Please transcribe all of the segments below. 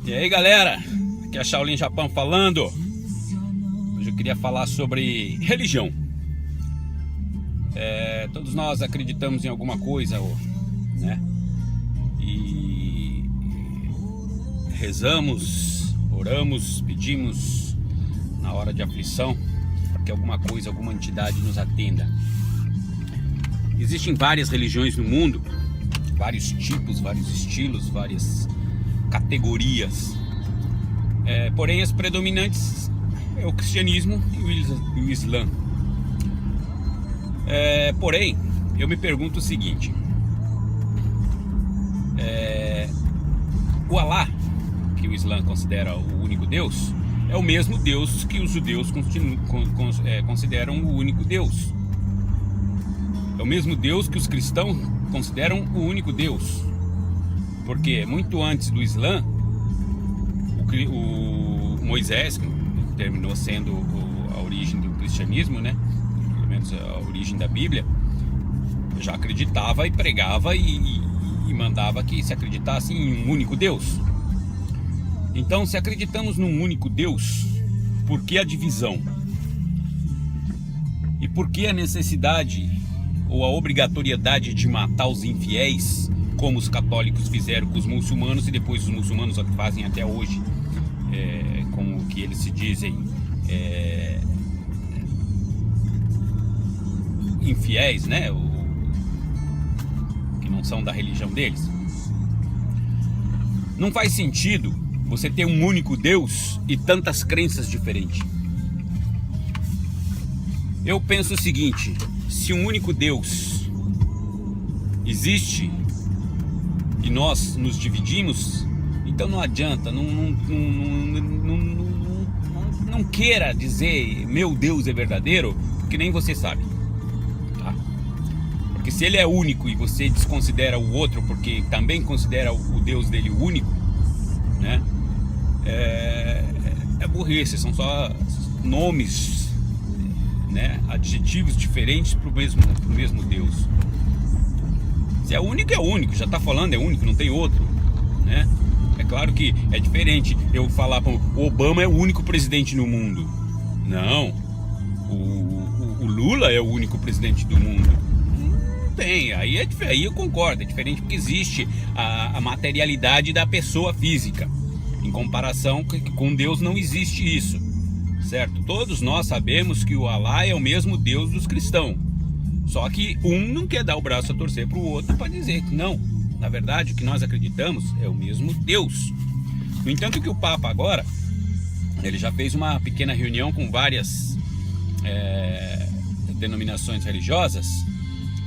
E aí galera, aqui é a Shaolin Japão falando. Hoje eu queria falar sobre religião. Todos nós acreditamos em alguma coisa, né? E rezamos, oramos, pedimos na hora de aflição para que alguma coisa, alguma entidade nos atenda. Existem várias religiões no mundo, vários tipos, vários estilos, várias categorias. Porém as predominantes é o cristianismo e o islã. Porém, eu me pergunto o seguinte: o Alá, que o Islã considera o único Deus, é o mesmo Deus que os judeus consideram o único Deus. É o mesmo Deus que os cristãos consideram o único Deus. Porque muito antes do Islã, o Moisés, que terminou sendo a origem do cristianismo, né? Pelo menos a origem da Bíblia, já acreditava e pregava e mandava que se acreditasse em um único Deus. Então, se acreditamos num único Deus, por que a divisão? E por que a necessidade ou a obrigatoriedade de matar os infiéis, como os católicos fizeram com os muçulmanos e depois os muçulmanos fazem até hoje, com o que eles se dizem infiéis, né? Que não são da religião deles. Não faz sentido você ter um único Deus e tantas crenças diferentes. Eu penso o seguinte: se um único Deus existe e nós nos dividimos, então não adianta, não queira dizer meu Deus é verdadeiro, porque nem você sabe, tá? Porque se ele é único e você desconsidera o outro porque também considera o Deus dele o único, né? É burrice, são só nomes, né? Adjetivos diferentes para o mesmo Deus. Se é único, já está falando, é único, não tem outro, né? É claro que é diferente eu falar para o Obama é o único presidente no mundo. Não, o Lula é o único presidente do mundo. Não tem, aí eu concordo, é diferente porque existe a materialidade da pessoa física. Em comparação com Deus não existe isso, certo? Todos nós sabemos que o Alá é o mesmo Deus dos cristãos. Só que um não quer dar o braço a torcer para o outro para dizer que não. Na verdade, o que nós acreditamos é o mesmo Deus. No entanto, que o Papa agora, ele já fez uma pequena reunião com várias denominações religiosas,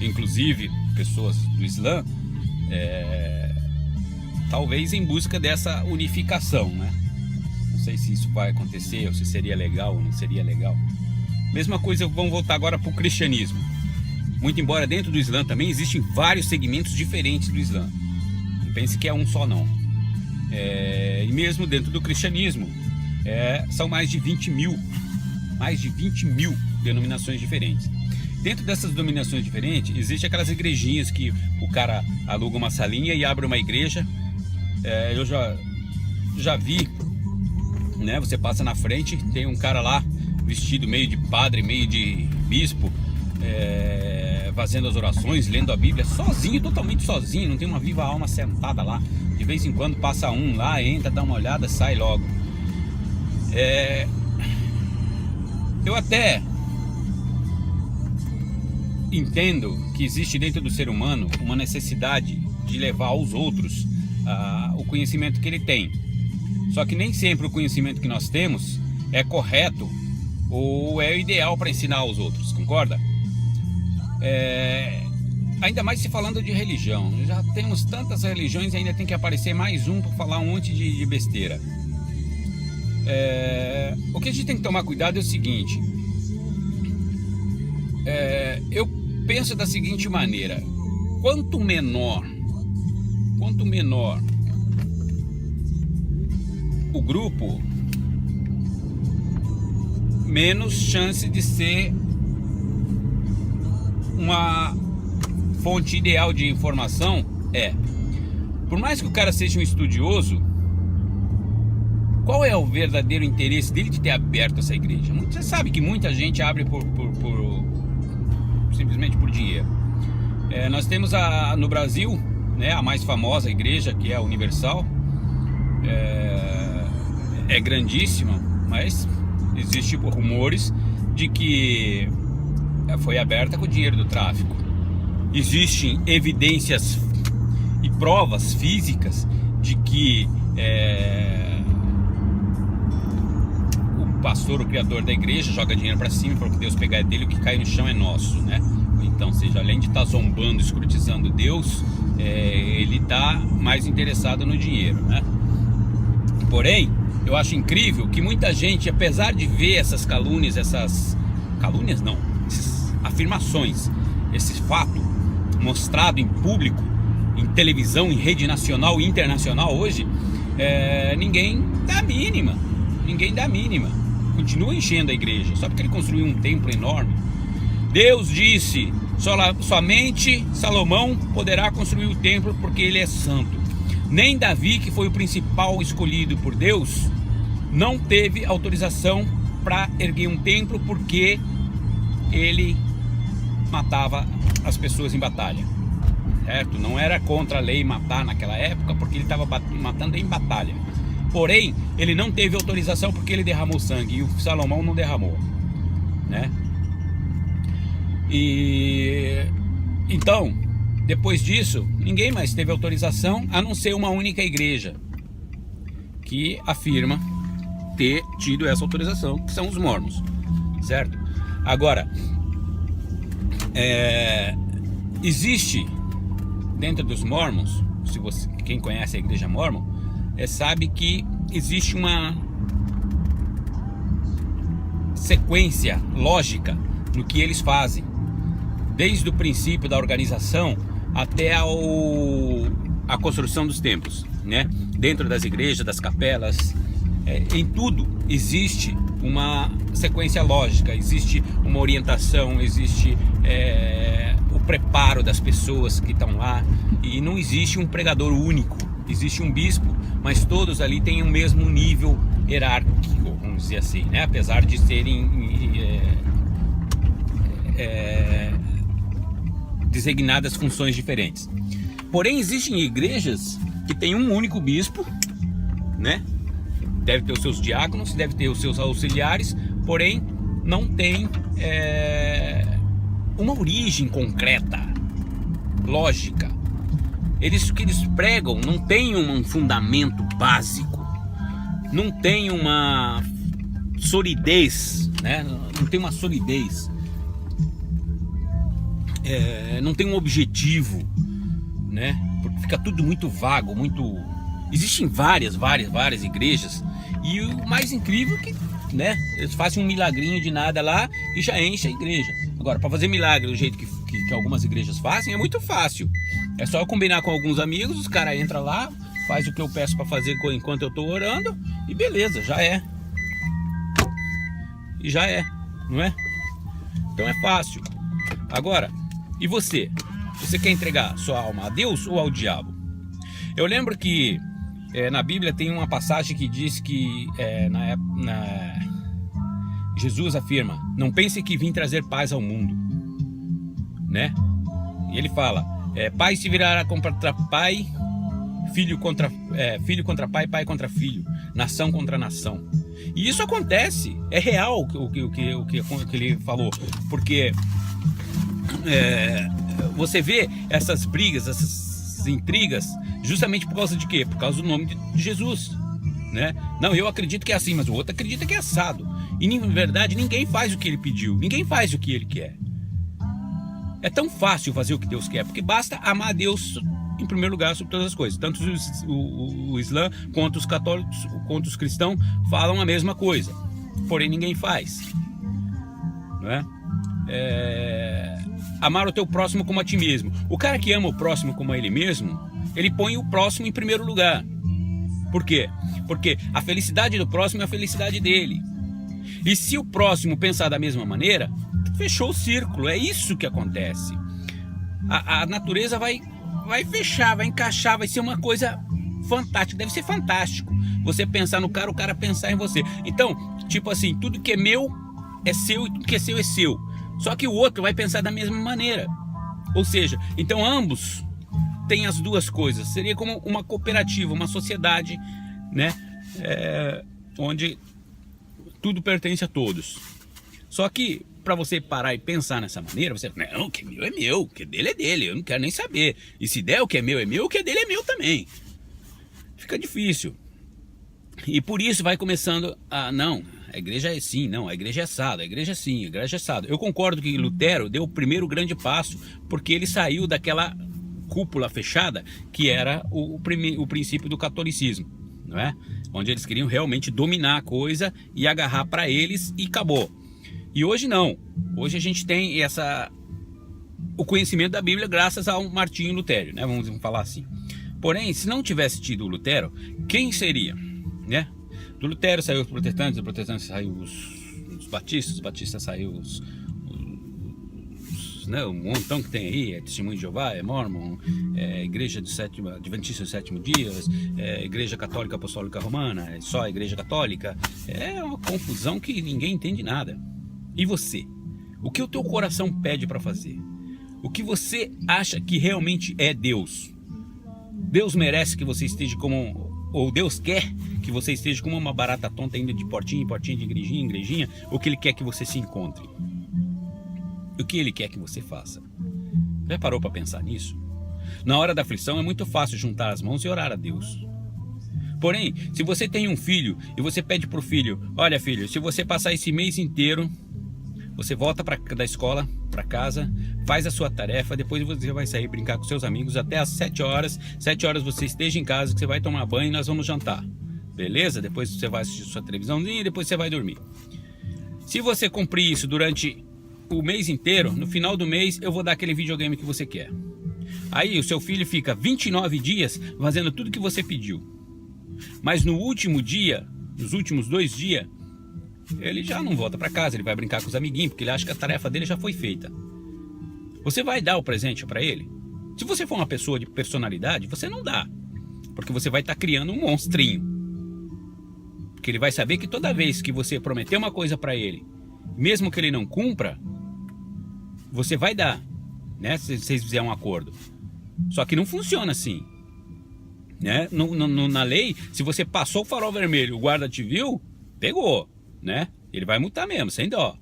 inclusive pessoas do Islã, talvez em busca dessa unificação, né? Não sei se isso vai acontecer, ou se seria legal ou não seria legal. Mesma coisa, vamos voltar agora para o cristianismo. Muito embora dentro do Islã também existem vários segmentos diferentes do Islã. Não pense que é um só não. E mesmo dentro do cristianismo, são mais de 20 mil denominações diferentes. Dentro dessas denominações diferentes, existem aquelas igrejinhas que o cara aluga uma salinha e abre uma igreja. Eu já vi, né? Você passa na frente, tem um cara lá vestido meio de padre, meio de bispo, fazendo as orações, lendo a Bíblia, sozinho, totalmente sozinho, não tem uma viva alma sentada lá. De vez em quando passa um lá, entra, dá uma olhada, sai logo. Eu até entendo que existe dentro do ser humano uma necessidade de levar aos outros o conhecimento que ele tem. Só que nem sempre o conhecimento que nós temos é correto ou é o ideal para ensinar aos outros, concorda? Ainda mais se falando de religião. Já temos tantas religiões e ainda tem que aparecer mais um para falar um monte de besteira. O que a gente tem que tomar cuidado é o seguinte: eu penso da seguinte maneira: quanto menor o grupo, menos chance de ser uma fonte ideal de informação. Por mais que o cara seja um estudioso, Qual é o verdadeiro interesse dele de ter aberto essa igreja? Você sabe que muita gente abre simplesmente por dinheiro. Nós temos no Brasil, né, a mais famosa igreja, que é a Universal. É grandíssima, mas existem rumores de que foi aberta com o dinheiro do tráfico. Existem evidências e provas físicas de que o pastor, o criador da igreja, joga dinheiro para cima para que Deus pegar dele, o que cai no chão é nosso, né? Então, seja, além de estar zombando, escrutizando Deus, ele está mais interessado no dinheiro, né? Porém, eu acho incrível que muita gente, apesar de ver essas calúnias, essas afirmações, esse fato mostrado em público, em televisão, em rede nacional e internacional hoje, ninguém dá a mínima, continua enchendo a igreja, só porque ele construiu um templo enorme. Deus disse, somente Salomão poderá construir o templo porque ele é santo. Nem Davi, que foi o principal escolhido por Deus, não teve autorização para erguer um templo porque ele matava as pessoas em batalha, certo? Não era contra a lei matar naquela época, porque ele estava matando em batalha. Porém, ele não teve autorização porque ele derramou sangue, e o Salomão não derramou, né? E então, depois disso, ninguém mais teve autorização, a não ser uma única igreja que afirma ter tido essa autorização, que são os mormons, certo? Agora, existe dentro dos mormons, quem conhece a igreja mormon, sabe que existe uma sequência lógica no que eles fazem, desde o princípio da organização até a construção dos templos, né? Dentro das igrejas, das capelas, em tudo existe uma sequência lógica, existe uma orientação, existe o preparo das pessoas que estão lá, e não existe um pregador único, existe um bispo, mas todos ali têm o mesmo nível hierárquico, vamos dizer assim, né? Apesar de serem designadas funções diferentes. Porém, existem igrejas que têm um único bispo, né? Deve ter os seus diáconos, deve ter os seus auxiliares, porém não tem uma origem concreta, lógica. O que eles pregam não tem um fundamento básico, não tem uma solidez, né? Não tem uma solidez, não tem um objetivo, né? Porque fica tudo muito vago, muito... Existem várias igrejas, e o mais incrível é que, né, eles fazem um milagrinho de nada lá e já enche a igreja. Agora, para fazer milagre do jeito que algumas igrejas fazem, é muito fácil. É só eu combinar com alguns amigos, os caras entram lá, faz o que eu peço para fazer enquanto eu estou orando, e beleza, já é. E já é, não é? Então é fácil. Agora, e você? Você quer entregar sua alma a Deus ou ao diabo? Eu lembro que na Bíblia tem uma passagem que diz que Jesus afirma: não pense que vim trazer paz ao mundo, né? E ele fala: pai se virará contra pai, filho contra pai, pai contra filho, nação contra nação. E isso acontece, é real o que ele falou, porque você vê essas brigas, essas intrigas, justamente por causa de quê? Por causa do nome de Jesus, né? Não, eu acredito que é assim, mas o outro acredita que é assado. E na verdade ninguém faz o que ele pediu, ninguém faz o que ele quer. É tão fácil fazer o que Deus quer, porque basta amar a Deus em primeiro lugar sobre todas as coisas. Tanto o Islã quanto os católicos, quanto os cristãos falam a mesma coisa, porém ninguém faz, não é? Amar o teu próximo como a ti mesmo. O cara que ama o próximo como a ele mesmo, ele põe o próximo em primeiro lugar. Por quê? Porque a felicidade do próximo é a felicidade dele. E se o próximo pensar da mesma maneira, fechou o círculo. É isso que acontece. A natureza vai fechar, vai encaixar, vai ser uma coisa fantástico, deve ser fantástico você pensar no cara, o cara pensar em você. Então, tipo assim, tudo que é meu é seu e tudo que é seu. Só que o outro vai pensar da mesma maneira. Ou seja, então ambos têm as duas coisas. Seria como uma cooperativa, uma sociedade, né? Onde tudo pertence a todos. Só que para você parar e pensar nessa maneira, você fala, não, o que é meu, o que é dele é dele, eu não quero nem saber. E se der o que é meu, o que é dele é meu também. Fica difícil. E por isso vai começando a, não, a igreja é assim, não, a igreja é assado, a igreja é assim, a igreja é assado. Eu concordo que Lutero deu o primeiro grande passo, porque ele saiu daquela cúpula fechada, que era o princípio do catolicismo, não é? Onde eles queriam realmente dominar a coisa e agarrar para eles e acabou. E hoje não, hoje a gente tem o conhecimento da Bíblia graças ao Martinho Lutero, né? Vamos falar assim. Porém, se não tivesse tido o Lutero, quem seria, né? Do Lutero saiu os protestantes, dos protestantes saiu os batistas saiu né, um montão que tem aí, Testemunho de Jeová, Mormon, Igreja Adventista do Sétimo Dia, Igreja Católica Apostólica Romana, só a Igreja Católica. É uma confusão que ninguém entende nada. E você? O que o teu coração pede para fazer? O que você acha que realmente é Deus? Deus merece que você esteja ou Deus quer que você esteja como uma barata tonta indo de portinha em portinha, de igrejinha em igrejinha, ou que Ele quer que você se encontre? O que Ele quer que você faça? Já parou para pensar nisso? Na hora da aflição é muito fácil juntar as mãos e orar a Deus. Porém, se você tem um filho e você pede para o filho, olha filho, se você passar esse mês inteiro, você volta da escola para casa, faz a sua tarefa, depois você vai sair brincar com seus amigos até às 7 horas. 7 horas você esteja em casa, que você vai tomar banho e nós vamos jantar. Beleza? Depois você vai assistir sua televisãozinha e depois você vai dormir. Se você cumprir isso durante o mês inteiro, no final do mês eu vou dar aquele videogame que você quer. Aí o seu filho fica 29 dias fazendo tudo que você pediu. Mas no último dia, nos últimos 2 dias, ele já não volta para casa, ele vai brincar com os amiguinhos, porque ele acha que a tarefa dele já foi feita. Você vai dar o presente para ele? Se você for uma pessoa de personalidade, você não dá, porque você vai estar criando um monstrinho. Porque ele vai saber que toda vez que você prometer uma coisa para ele, mesmo que ele não cumpra, você vai dar, né? Se vocês fizerem um acordo. Só que não funciona assim, né? Na lei, se você passou o farol vermelho, o guarda te viu, pegou, né? Ele vai multar mesmo, sem dó.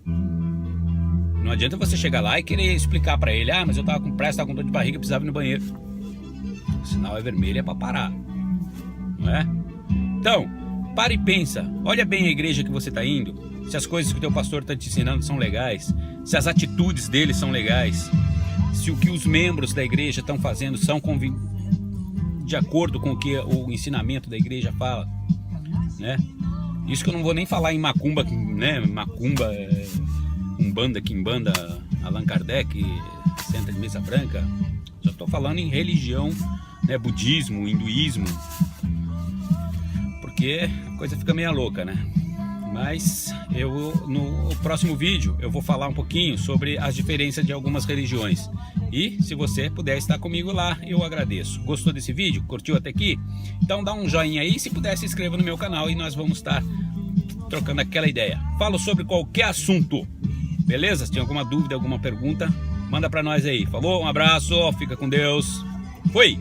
Não adianta você chegar lá e querer explicar para ele, mas eu tava com pressa, tava com dor de barriga, precisava ir no banheiro. O sinal é vermelho, é para parar, não é? Então, para e pensa, olha bem a igreja que você está indo, se as coisas que o teu pastor está te ensinando são legais, se as atitudes dele são legais, se o que os membros da igreja estão fazendo são de acordo com o que o ensinamento da igreja fala, né? Isso que eu não vou nem falar em macumba, né? Macumba, umbanda, quimbanda, Allan Kardec, senta de mesa branca. Já estou falando em religião, né? Budismo, hinduísmo, porque a coisa fica meio louca, né? Mas no próximo vídeo eu vou falar um pouquinho sobre as diferenças de algumas religiões. E se você puder estar comigo lá, eu agradeço. Gostou desse vídeo? Curtiu até aqui? Então dá um joinha aí, se puder se inscreva no meu canal e nós vamos estar trocando aquela ideia. Falo sobre qualquer assunto, beleza? Se tem alguma dúvida, alguma pergunta, manda pra nós aí. Falou? Um abraço, fica com Deus. Fui!